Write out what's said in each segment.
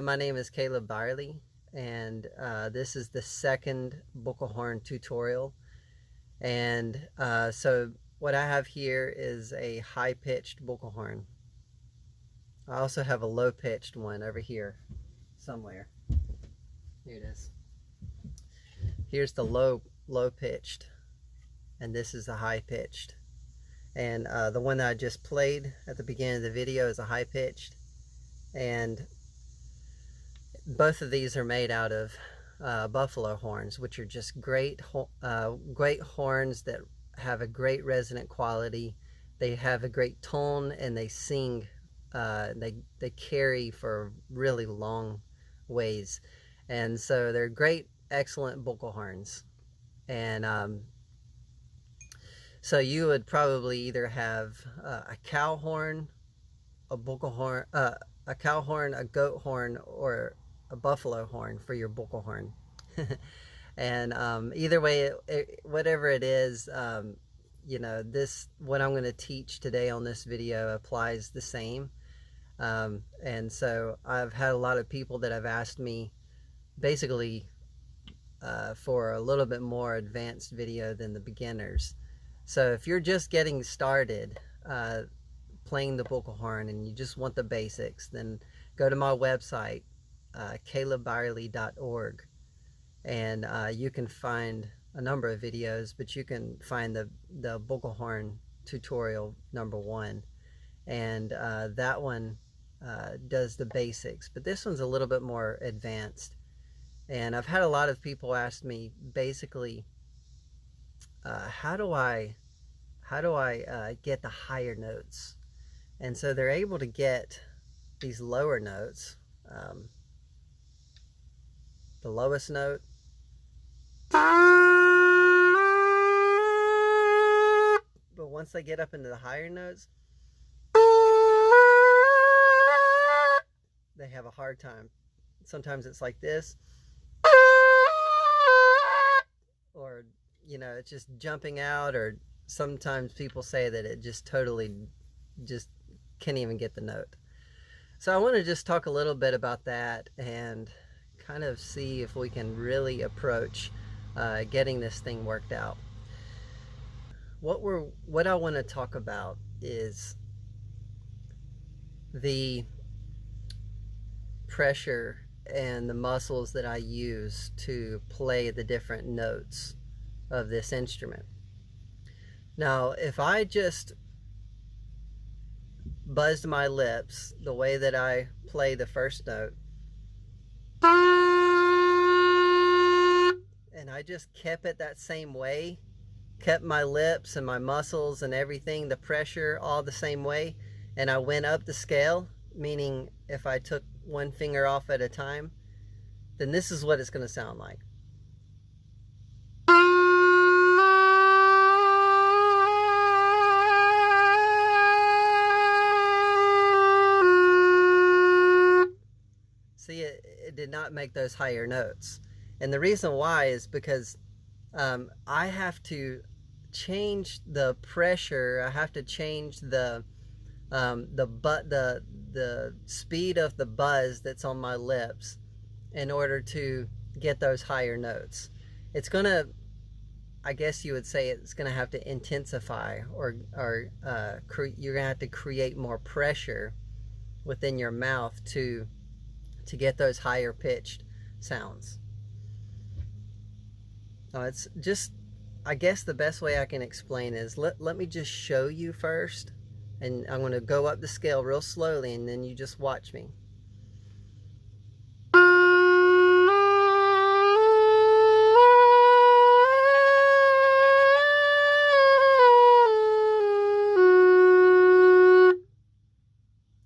Hello, my name is Caleb Byerly, and this is the second Bukkehorn tutorial. And so what I have here is a high-pitched Bukkehorn. I also have a low-pitched one over here somewhere. Here it is. Here's the low-pitched, and this is the high-pitched. And the one that I just played at the beginning of the video is a high-pitched. And both of these are made out of buffalo horns, which are just great horns that have a great resonant quality. They have a great tone, and they sing. They carry for really long ways, and so they're great, excellent Bukkehorns. And so you would probably either have a cow horn, a Bukkehorn, a cow horn, a goat horn, or a buffalo horn for your Bukkehorn. And either way, whatever it is, you know, what I'm going to teach today on this video applies the same. And so I've had a lot of people that have asked me basically for a little bit more advanced video than the beginners. So if you're just getting started playing the Bukkehorn and you just want the basics, then go to my website, calebbyerly.org, and you can find a number of videos, but you can find the Bukkehorn tutorial #1, and that one does the basics, but this one's a little bit more advanced. And I've had a lot of people ask me basically, how do I get the higher notes? And so they're able to get these lower notes. The lowest note, but once they get up into the higher notes, they have a hard time. Sometimes it's like this, or you know, it's just jumping out, or sometimes people say that it just totally just can't even get the note. So I want to just talk a little bit about that and kind of see if we can really approach getting this thing worked out. What I want to talk about is the pressure and the muscles that I use to play the different notes of this instrument. Now, if I just buzzed my lips the way that I play the first note, and I just kept it that same way, kept my lips and my muscles and everything, the pressure all the same way, and I went up the scale, meaning if I took one finger off at a time, then this is what it's going to sound like. See, it did not make those higher notes. And the reason why is because I have to change the pressure. I have to change the speed of the buzz that's on my lips in order to get those higher notes. It's gonna, I guess you would say, it's gonna have to intensify, or you're gonna have to create more pressure within your mouth to get those higher pitched sounds. Now, it's just, I guess the best way I can explain is, let me just show you first, and I'm going to go up the scale real slowly, and then you just watch me.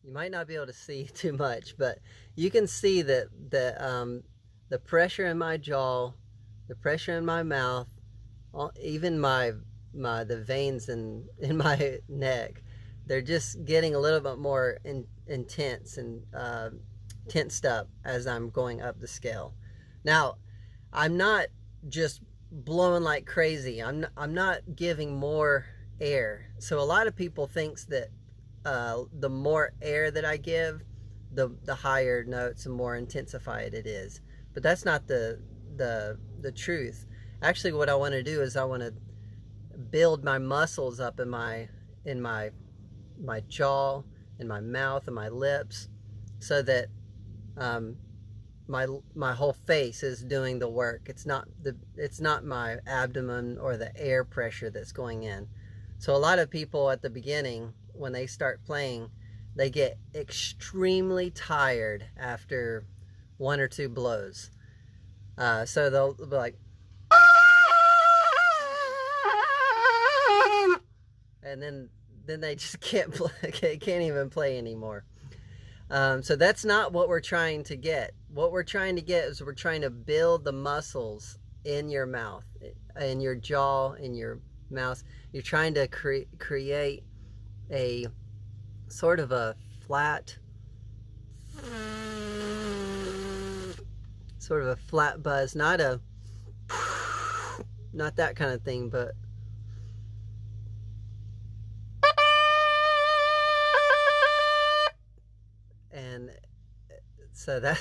You might not be able to see too much, but you can see that the pressure in my jaw, the pressure in my mouth, even the veins in my neck, they're just getting a little bit more intense and tensed up as I'm going up the scale. Now, I'm not just blowing like crazy. I'm not giving more air. So a lot of people thinks that the more air that I give, the higher notes, the more intensified it is. But that's not the truth. Actually, what I want to do is I want to build my muscles up in my jaw, in my mouth, and my lips, so that my whole face is doing the work. It's not my abdomen or the air pressure that's going in. So a lot of people at the beginning, when they start playing, they get extremely tired after one or two blows. So they'll be like, and then they just can't even play anymore. So that's not what we're trying to get. What we're trying to get is we're trying to build the muscles in your mouth, in your jaw, in your mouth. You're trying to create a sort of a flat buzz, not that kind of thing, but and so that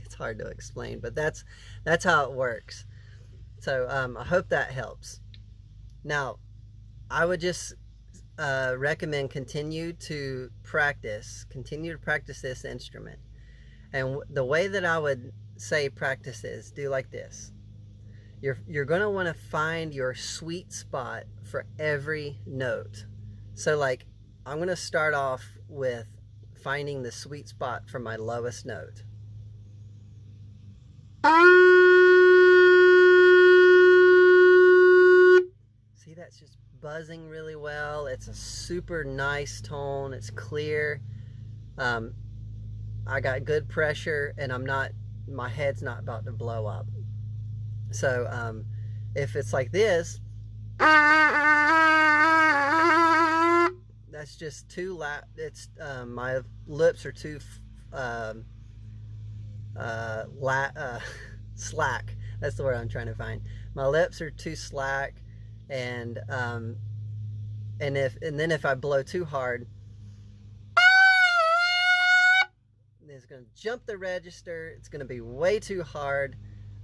it's hard to explain, but that's how it works. So I hope that helps. Now, I would just recommend continue to practice this instrument. And the way that I would say practice is, do like this. You're going to want to find your sweet spot for every note. So like, I'm going to start off with finding the sweet spot for my lowest note. See, that's just buzzing really well. It's a super nice tone. It's clear. I got good pressure, and my head's not about to blow up. So if it's like this, that's just too loud. It's my lips are too slack. That's the word I'm trying to find. My lips are too slack, and then if I blow too hard, it's going to jump the register. It's going to be way too hard,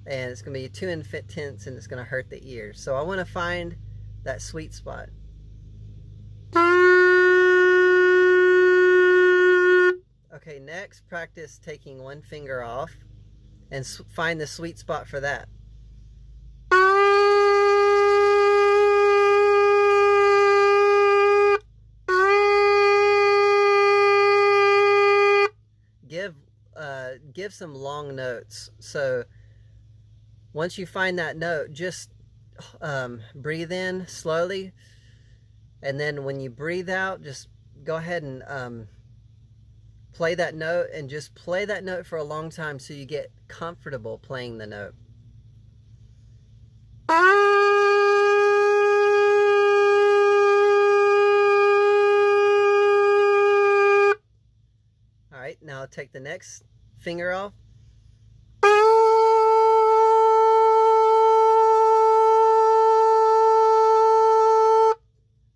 and it's going to be too intense, and it's going to hurt the ears. So I want to find that sweet spot. Okay, next, practice taking one finger off and find the sweet spot for that. Give some long notes. So once you find that note, just breathe in slowly, and then when you breathe out, just go ahead and play that note, and just play that note for a long time so you get comfortable playing the note. All right, now take the next finger off.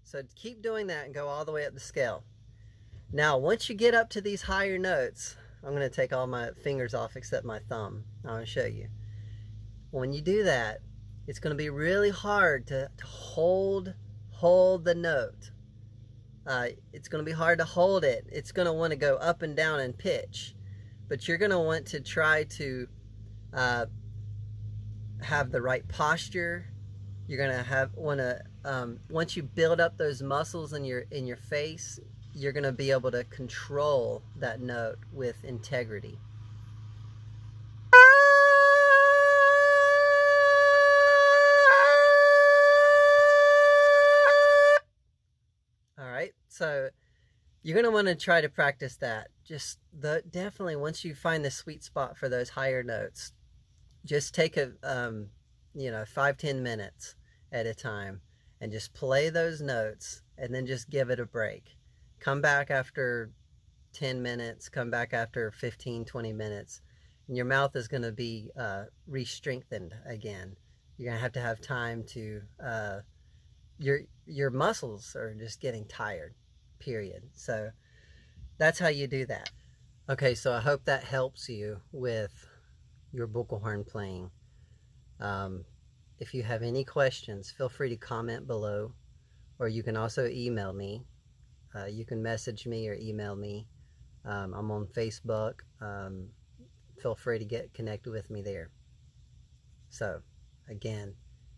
So keep doing that and go all the way up the scale. Now, once you get up to these higher notes, I'm going to take all my fingers off except my thumb. I want to show you. When you do that, it's going to be really hard to hold the note. It's going to be hard to hold it. It's going to want to go up and down in pitch. But you're going to want to try to have the right posture. You're going to once you build up those muscles in your face, you're going to be able to control that note with integrity. All right, so you're going to want to try to practice that. Just definitely once you find the sweet spot for those higher notes, just take 5-10 minutes at a time and just play those notes, and then just give it a break. Come back after 10 minutes, come back after 15-20 minutes, and your mouth is going to be re-strengthened again. You're going to have time to your muscles are just getting tired, period. So that's how you do that. Okay, so I hope that helps you with your Bukkehorn playing. Um, if you have any questions, feel free to comment below, or you can also email me. You can message me or email me. I'm on Facebook. Feel free to get connected with me there. So, again,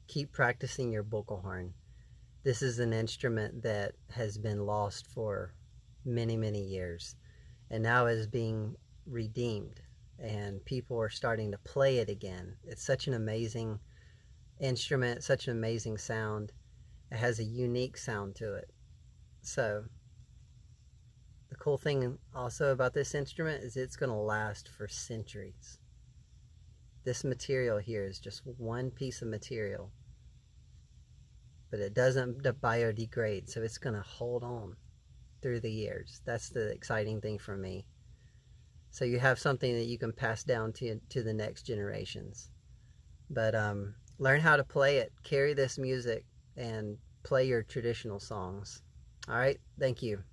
keep practicing your Bukkehorn. This is an instrument that has been lost for many, many years and now is being redeemed, and people are starting to play it again. It's such an amazing instrument, such an amazing sound. It has a unique sound to it. So the cool thing also about this instrument is it's going to last for centuries. This material here is just one piece of material, but it doesn't biodegrade, so it's going to hold on through the years. That's the exciting thing for me. So you have something that you can pass down to the next generations. But learn how to play it, carry this music, and play your traditional songs. All right, thank you.